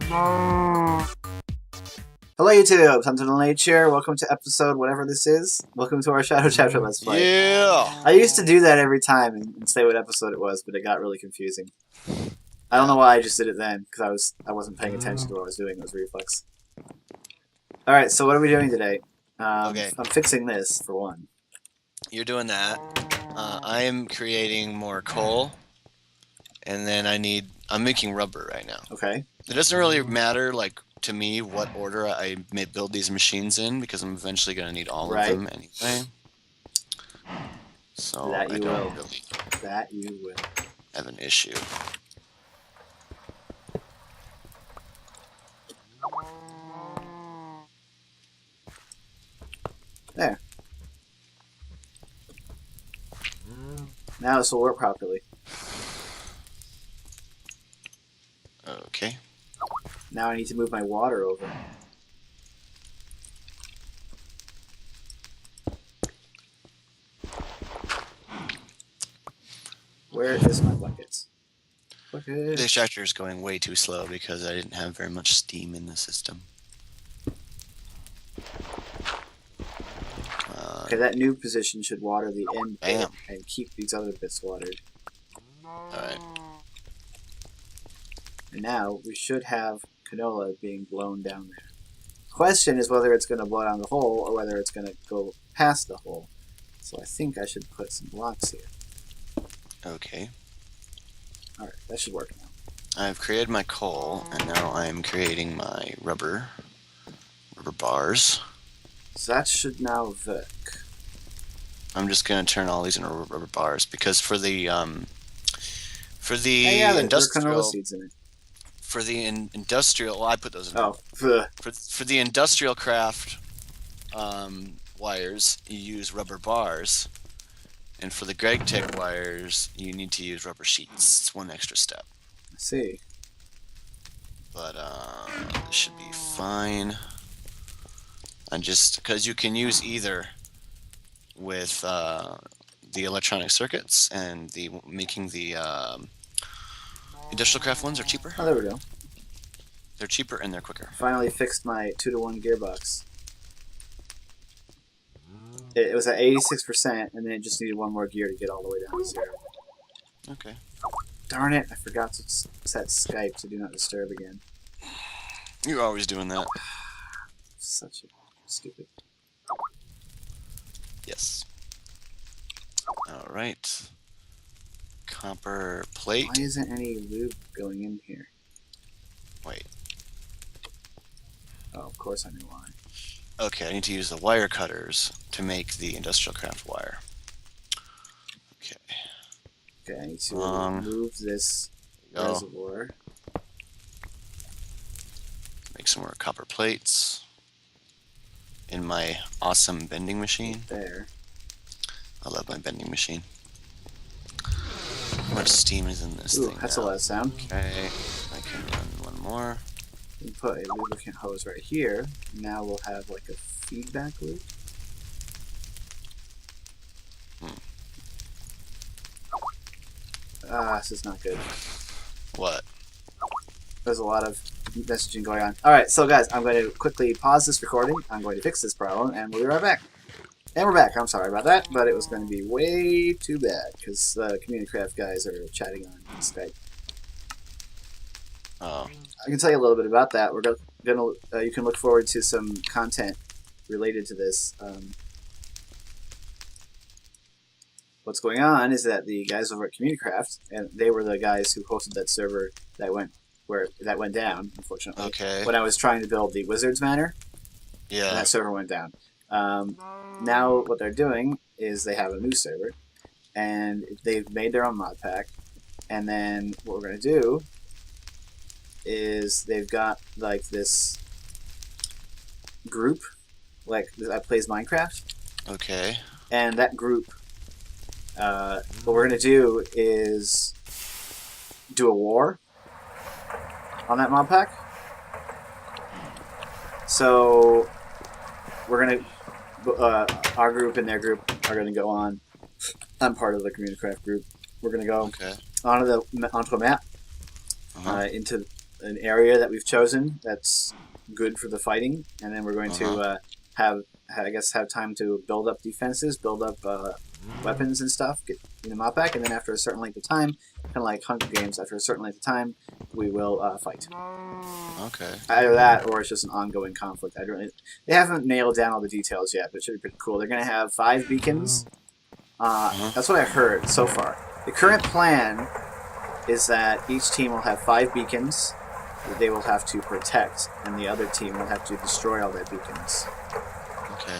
Hello YouTube, SentinalhMC here. Welcome to episode whatever this is. Welcome to our ShadowChapter Let's Play. Yeah! I used to do that every time and say what episode it was, but it got really confusing. I don't know why I just did it then, because I wasn't paying attention to what I was doing. It was reflex. Alright, so what are we doing today? Okay. I'm fixing this, for one. You're doing that. I am creating more coal. And then I'm making rubber right now. Okay. It doesn't really matter, like, to me what order I may build these machines in, because I'm eventually going to need all of them anyway. So That you I don't really That you will. have an issue. There. Now this will work properly. Okay. Now I need to move my water over. Where is my buckets? The extractor is going way too slow because I didn't have very much steam in the system. Okay, that new position should water the end bit Bam. and keep these other bits watered. Alright. And now we should have canola being blown down there. Question is whether it's going to blow down the hole or whether it's going to go past the hole. So I think I should put some blocks here. Okay. Alright, that should work now. I've created my coal, and now I'm creating my rubber bars. So that should now work. I'm just gonna turn all these into rubber bars because for the Hey, yeah, there are industrial canola seeds in it. for the industrial, well, I put those in. Oh, For the industrial craft wires, you use rubber bars, and for the Greg Tech wires, you need to use rubber sheets. It's one extra step. I see. But this should be fine. And just because you can use either with the electronic circuits and making the industrial craft ones are cheaper. Oh, there we go. They're cheaper and they're quicker. Finally fixed my 2-to-1 gearbox. It was at 86%, and then it just needed one more gear to get all the way down to 0. Okay. Darn it, I forgot to set Skype to do not disturb again. You're always doing that. Such a stupid. Yes. Alright. Copper plate. Why isn't any lube going in here? Wait. Oh, of course I knew why. Okay, I need to use the wire cutters to make the industrial craft wire. Okay. Okay, I need to remove this reservoir. Make some more copper plates in my awesome bending machine. There. I love my bending machine. How much steam is in this thing That's now? a lot of sound. Okay, I can run one more. We put a lubricant hose right here. Now we'll have like a feedback loop. This is not good. What? There's a lot of messaging going on. Alright, so guys, I'm going to quickly pause this recording. I'm going to fix this problem, and we'll be right back. And we're back. I'm sorry about that, but it was going to be way too bad, because the CommunityCraft guys are chatting on Skype. Oh. I can tell you a little bit about that. We're gonna you can look forward to some content related to this. What's going on is that the guys over at CommunityCraft, and they were the guys who hosted that server that went down, unfortunately. Okay. When I was trying to build the Wizards Manor, Yeah. and that server went down. Now what they're doing is they have a new server, and they've made their own mod pack, and then what we're gonna do is they've got like this group like that plays Minecraft. Okay. And that group, what we're going to do is do a war on that mod pack. So we're going to, our group and their group are going to go on. I'm part of the CommunityCraft group. We're going to go onto a map, into an area that we've chosen that's good for the fighting, and then we're going to have time to build up defenses, build up weapons and stuff, get in the modpack, and then after a certain length of time, kind of like Hunger Games, after a certain length of time, we will fight. Okay. Either that, or it's just an ongoing conflict. They haven't nailed down all the details yet, but it should be pretty cool. They're going to have 5 beacons. That's what I heard so far. The current plan is that each team will have 5 beacons that they will have to protect, and the other team will have to destroy all their beacons. Okay.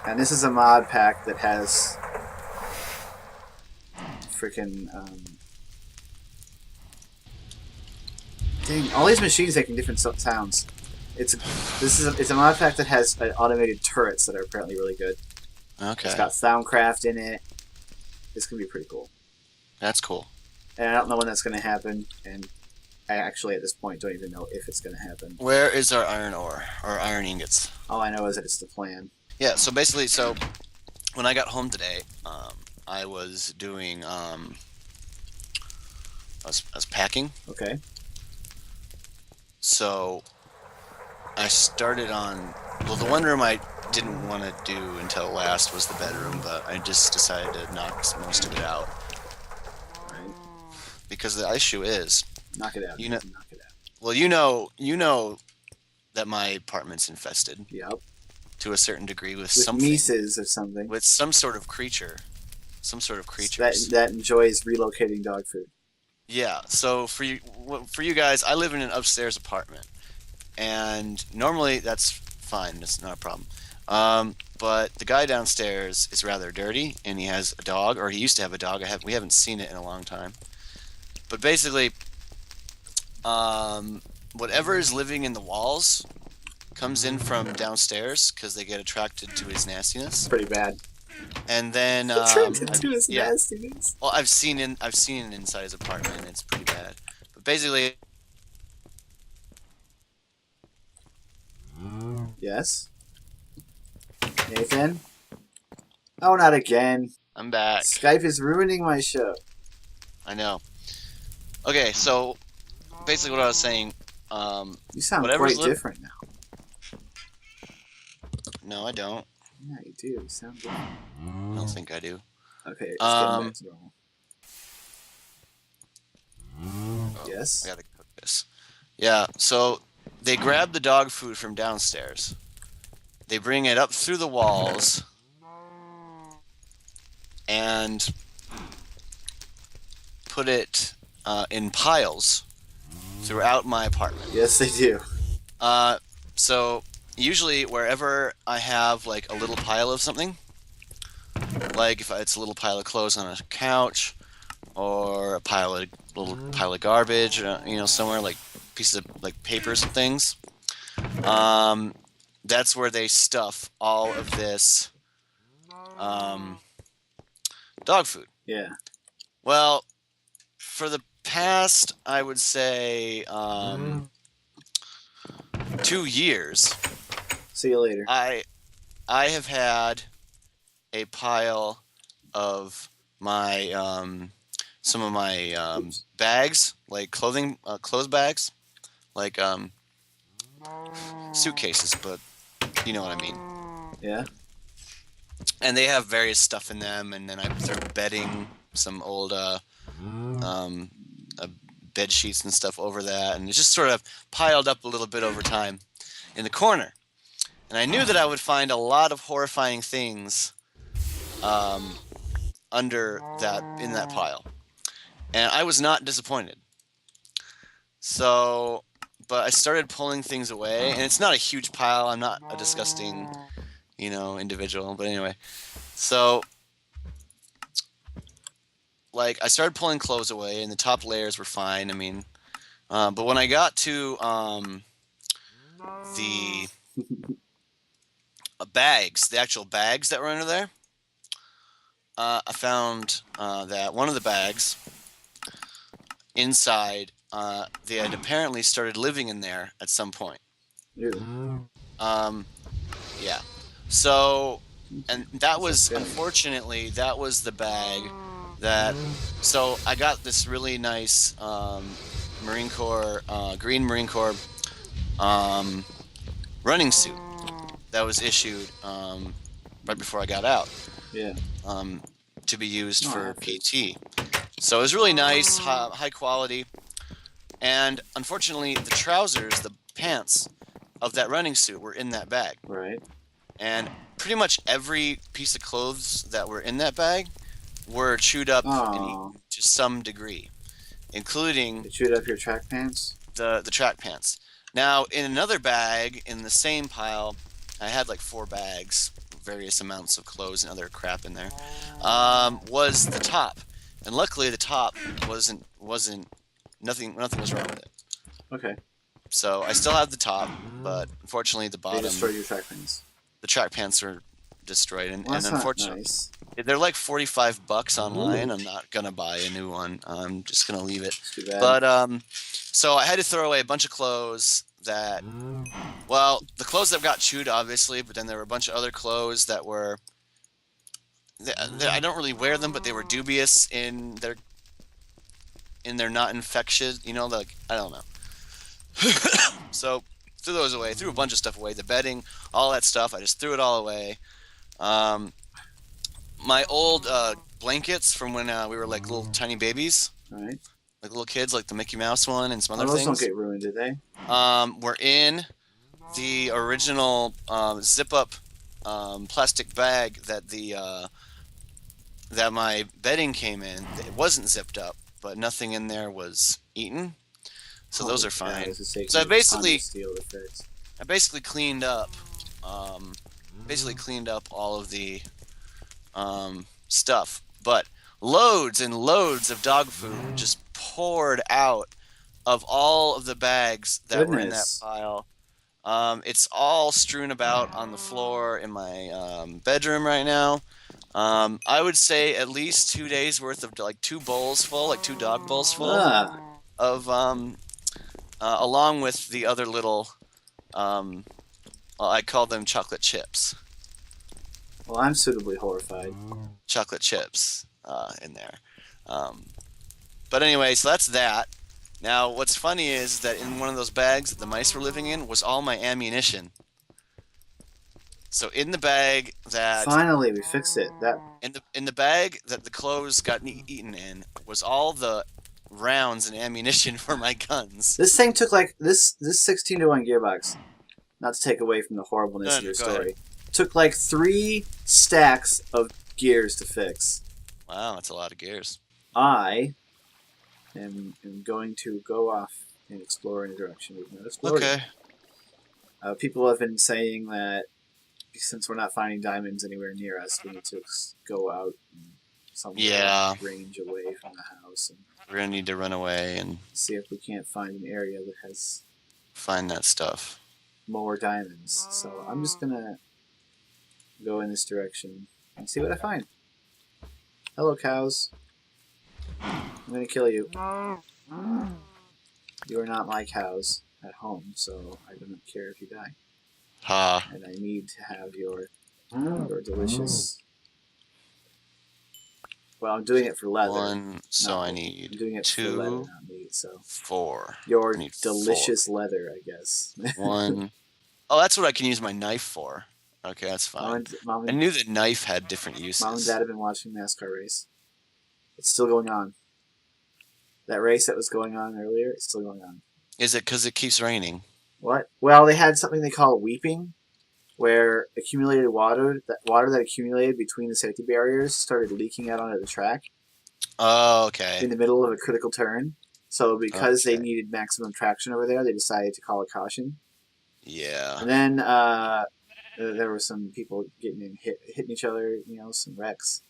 And this is a mod pack that has freaking dang, all these machines making different sounds. It's a mod pack that has automated turrets that are apparently really good. Okay. It's got Soundcraft in it. It's gonna be pretty cool. That's cool. And I don't know when that's gonna happen, and I actually at this point don't even know if it's gonna happen. Where is our iron ore or iron ingots? All I know is that it's the plan. Yeah. So basically, when I got home today, I was doing I was packing. Okay. So I started on, well, the one room I didn't want to do until last was the bedroom, but I just decided to knock most of it out. Right. Because the issue is, knock it out. Knock it out. Well, you know that my apartment's infested. Yep. To a certain degree with something. Mises or something. With some sort of creature. Some sort of creatures. That enjoys relocating dog food. Yeah, so for you guys, I live in an upstairs apartment, and normally that's fine. That's not a problem. But the guy downstairs is rather dirty, and he has a dog, or he used to have a dog. We haven't seen it in a long time. But basically, whatever is living in the walls comes in from downstairs because they get attracted to his nastiness. Pretty bad. And then attracted to his nastiness. Well, I've seen it inside his apartment, and it's pretty bad. But basically, yes. Nathan? Oh, not again. I'm back. Skype is ruining my show. I know. Okay, so basically what I was saying, you sound quite different now. No, I don't. Yeah, you do. You sound different. I don't think I do. Okay, it's getting back to normal. Yes? I gotta cook this. Yeah, so they grab the dog food from downstairs. They bring it up through the walls and put it in piles throughout my apartment. Yes, they do. So usually wherever I have like a little pile of something, like if it's a little pile of clothes on a couch, or a little pile of garbage, somewhere like pieces of like papers and things, that's where they stuff all of this dog food. Yeah. Well, for the past, I would say 2 years. See you later. I have had a pile of my some of my bags, like clothes bags, like suitcases, but you know what I mean. Yeah. And they have various stuff in them, and then I threw bedding, some old bed sheets and stuff over that, and it just sort of piled up a little bit over time in the corner. And I knew that I would find a lot of horrifying things under that, in that pile, and I was not disappointed. So, but I started pulling things away, and it's not a huge pile. I'm not a disgusting, individual. But anyway, so like I started pulling clothes away, and the top layers were fine. I mean, but when I got to the bags, the actual bags that were under there, I found that one of the bags inside, they had apparently started living in there at some point. Yeah. Yeah. So, and that was, unfortunately, that was the bag that, so I got this really nice Marine Corps, green Marine Corps um, running suit that was issued right before I got out Yeah. um, to be used No, I for have to. PT. So it was really nice, high quality. And unfortunately, the trousers, the pants of that running suit were in that bag. Right. And pretty much every piece of clothes that were in that bag were chewed up and Oh, eaten to some degree, including they chewed up your track pants. the track pants. Now, in another bag in the same pile, I had like 4 bags, various amounts of clothes and other crap in there. Was the top, and luckily the top wasn't nothing was wrong with it. Okay. So I still have the top, but unfortunately the They bottom, destroyed your track pants. the track pants are destroyed, Well, and that's not unfortunately nice. they're like $45 online. I'm not gonna buy a new one. I'm just gonna leave it. It's too bad. But so I had to throw away a bunch of clothes that, well, the clothes that got chewed, obviously, but then there were a bunch of other clothes that were, I don't really wear them, but they were dubious in their not infectious. You know, like I don't know. So threw those away. Threw a bunch of stuff away. The bedding, all that stuff. I just threw it all away. Um, my old blankets from when we were like little tiny babies, Right. like little kids, like the Mickey Mouse one and some Oh, other those don't things. get ruined, did they? Were in the original zip-up plastic bag that my bedding came in. It wasn't zipped up, but nothing in there was eaten, so those are Yeah, fine. this is taking So a ton of steel to fix. I basically cleaned up, um, all of the stuff, but loads and loads of dog food just poured out of all of the bags that were in that Goodness. pile. It's all strewn about on the floor in my bedroom right now. I would say at least 2 days worth of like 2 bowls full, like 2 dog bowls full Ah. of along with the other little well, I call them chocolate chips. Well, I'm suitably horrified. Chocolate chips in there. Um, but anyway, so that's that. Now, what's funny is that in one of those bags that the mice were living in was all my ammunition. So in the bag that Finally, we fixed it. That in the bag that the clothes got eaten in was all the rounds and ammunition for my guns. this thing took like this 16-to-1 gearbox. Not to take away from the horribleness of your story. Took like 3 stacks of gears to fix. Wow, that's a lot of gears. I am going to go off and explore in a direction we've not explored. Okay. People have been saying that since we're not finding diamonds anywhere near us, we need to go out and somewhere range away from the house. And we're gonna need to run away and see if we can't find an area that has find that stuff. More diamonds. So I'm just gonna go in this direction and see what I find. Hello, cows. I'm gonna kill you. You are not my cows at home, so I do not care if you die. Ha. And I need to have your delicious. Well, I'm doing it for leather. 1, so I need I'm doing it 2, for leather, not meat. So 4. your delicious 4. Leather, I guess. 1. Oh, that's what I can use my knife for. Okay, that's fine. I knew the knife had different uses. Mom and Dad have been watching the NASCAR race. It's still going on. That race that was going on earlier, it's still going on. Is it because it keeps raining? What? Well, they had something they call weeping, where accumulated water that accumulated between the safety barriers started leaking out onto the track. Oh, okay. In the middle of a critical turn. So because they needed maximum traction over there, they decided to call a caution. Yeah. And then there were some people hitting each other, some wrecks.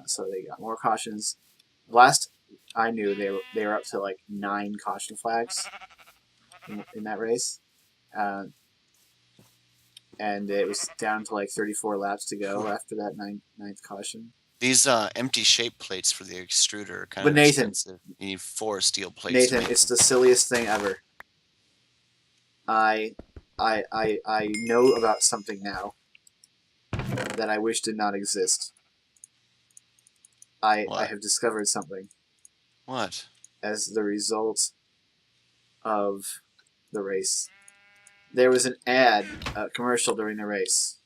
So they got more cautions. Last I knew, they were up to like 9 caution flags in that race. And it was down to like 34 laps to go after that ninth caution. These empty shape plates for the extruder are kind of expensive. You need 4 steel plates. Nathan, it's the silliest thing ever. I know about something now that I wish did not exist. I have discovered something. What? As the result of the race. There was an ad, a commercial during the race.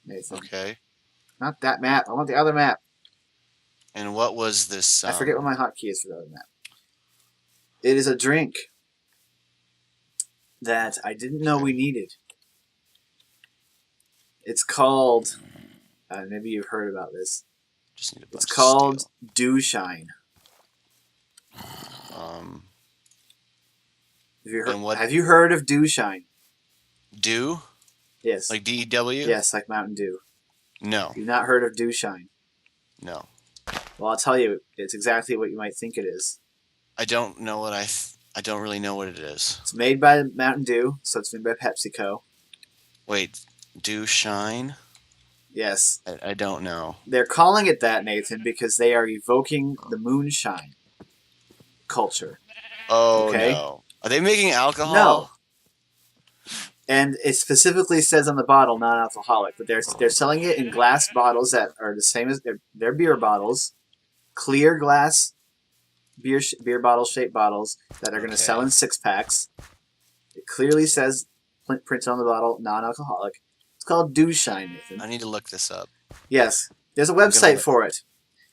Nathan. Okay. Not that map. I want the other map. And what was this? I forget what my hotkey is for the other map. It is a drink that I didn't know we needed. It's called. Maybe you've heard about this. Just need a bunch It's of called steel. Dew Shine. Have you heard of Dew Shine? Dew? Yes. Like DEW? Yes, like Mountain Dew. No. You've not heard of Dew Shine? No. Well, I'll tell you, it's exactly what you might think it is. I don't know what I don't really know what it is. It's made by Mountain Dew, so it's made by PepsiCo. Wait, Dew Shine? Yes. I don't know. They're calling it that, Nathan, because they are evoking the moonshine culture. Oh, okay? no. Are they making alcohol? No. And it specifically says on the bottle non-alcoholic, but they're selling it in glass bottles that are the same as they're beer bottles, clear glass beer bottle shaped bottles that are going to sell in 6-packs. It clearly says printed on the bottle non-alcoholic. It's called Dew Shine, Nathan. I need to look this up. Yes, there's a website for it.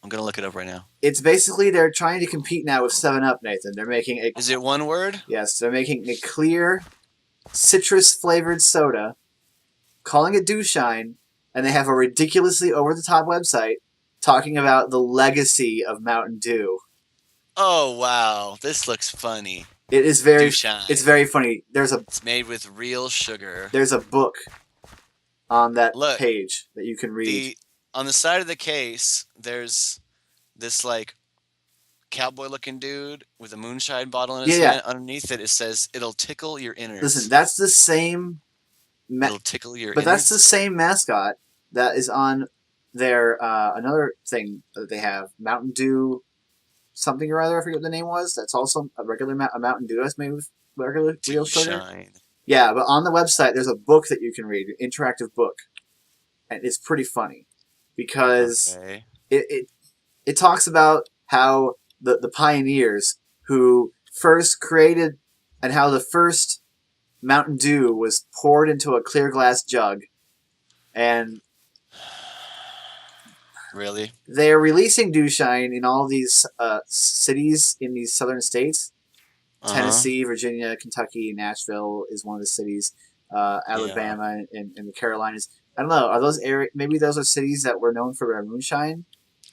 I'm going to look it up right now. It's basically they're trying to compete now with 7-Up, Nathan. They're making a... Is it one word? Yes, they're making a clear citrus-flavored soda, calling it Dew Shine, and they have a ridiculously over-the-top website talking about the legacy of Mountain Dew. Oh, wow. This looks funny. It is very... Dew Shine. It's very funny. It's made with real sugar. There's a book on that page that you can read. On the side of the case, there's this, like, cowboy-looking dude with a moonshine bottle in his hand. Underneath it, it says, "It'll tickle your innards." Listen, that's the same... It'll tickle your innards? But that's the same mascot that is on their... another thing that they have. Mountain Dew something or other. I forget what the name was. That's also a regular a Mountain Dew that's made with regular real sugar. Shine. Yeah, but on the website, there's a book that you can read, an interactive book. And it's pretty funny. Because it talks about how the pioneers who first created and how the first Mountain Dew was poured into a clear glass jug. And really? They're releasing Dew Shine in all these cities in these southern states. Tennessee, Virginia, Kentucky, Nashville is one of the cities. Alabama and the Carolinas. I don't know. Are those maybe those are cities that were known for their moonshine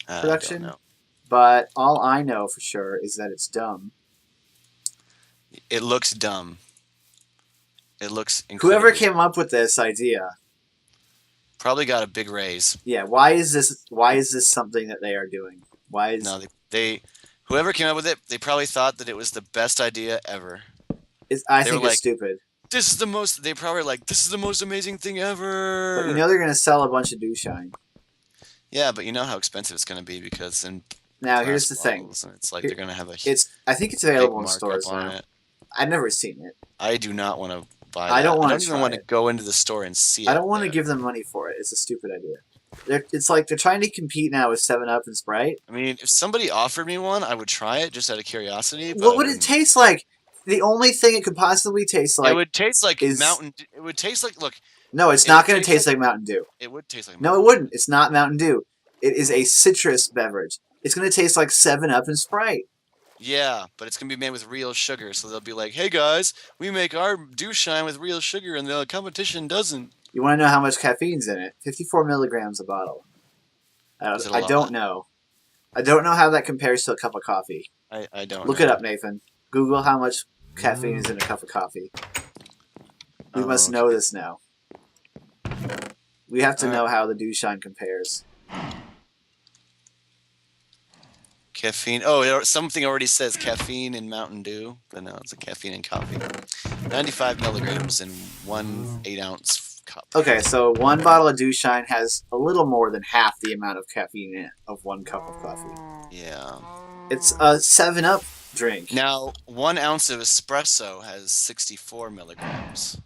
production? I don't know. But all I know for sure is that it's dumb. It looks dumb. It looks incredible. Whoever came up with this idea probably got a big raise. Yeah. Why is this something that they are doing? Why is whoever came up with it? They probably thought that it was the best idea ever. I think it's stupid. This is the most. They probably this is the most amazing thing ever. But you know they're going to sell a bunch of Dew Shine. Yeah, but you know how expensive it's going to be because now here's the thing. It's like they're going to have I think it's available in stores now. I've never seen it. I do not want to buy that. I don't even want to go into the store and see it. I don't want to give them money for it. It's a stupid idea. It's like they're trying to compete now with 7-Up and Sprite. I mean, if somebody offered me one, I would try it just out of curiosity. But what would it taste like? The only thing it could possibly taste like... It would taste like Mountain Dew. It would taste like... Look. No, it's not going to taste like Mountain Dew. It would taste like Mountain Dew. No, it wouldn't. It's not Mountain Dew. It is a citrus beverage. It's going to taste like 7-Up and Sprite. Yeah, but it's going to be made with real sugar. So they'll be like, hey, guys, we make our Dew Shine with real sugar, and the competition doesn't. You want to know how much caffeine's in it? 54 milligrams a bottle. I don't know. I don't know how that compares to a cup of coffee. I don't Look it up, Nathan. Google how much caffeine is in a cup of coffee. We must know this now. We have to know how the Dew Shine compares. Caffeine. Oh, something already says caffeine in Mountain Dew, but no, it's a caffeine in coffee. 95 milligrams in 1 8-ounce cup. Okay, so one bottle of Dew Shine has a little more than half the amount of caffeine in it of 1 cup of coffee. Yeah. It's a 7-Up drink. Now, 1 ounce of espresso has 64 milligrams.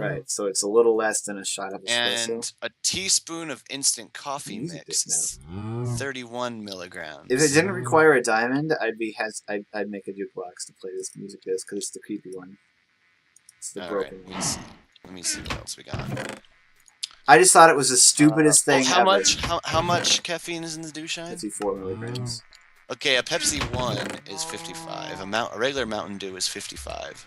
Right, so it's a little less than a shot of espresso. And a teaspoon of instant coffee Music mix disc is 31 milligrams. If it didn't require a diamond, I'd make a jukebox to play this music disc because it's the creepy one. It's the broken one. Let me see what else we got. I just thought it was the stupidest thing how ever. much? How much caffeine is in the douche shine? 54 milligrams. Okay, a Pepsi 1 is 55. A regular Mountain Dew is 55.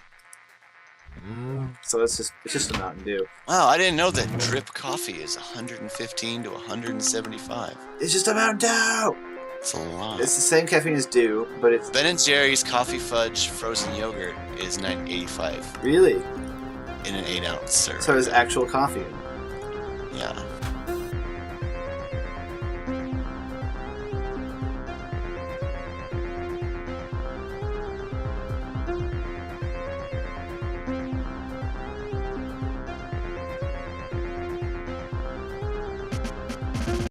So it's just a Mountain Dew. Wow, I didn't know that drip coffee is 115 to 175. It's just a Mountain Dew. It's a lot. It's the same caffeine as Dew, but it's Ben & Jerry's coffee fudge frozen yogurt is 985 really in an 8-ounce serve. so it's actual coffee. Yeah.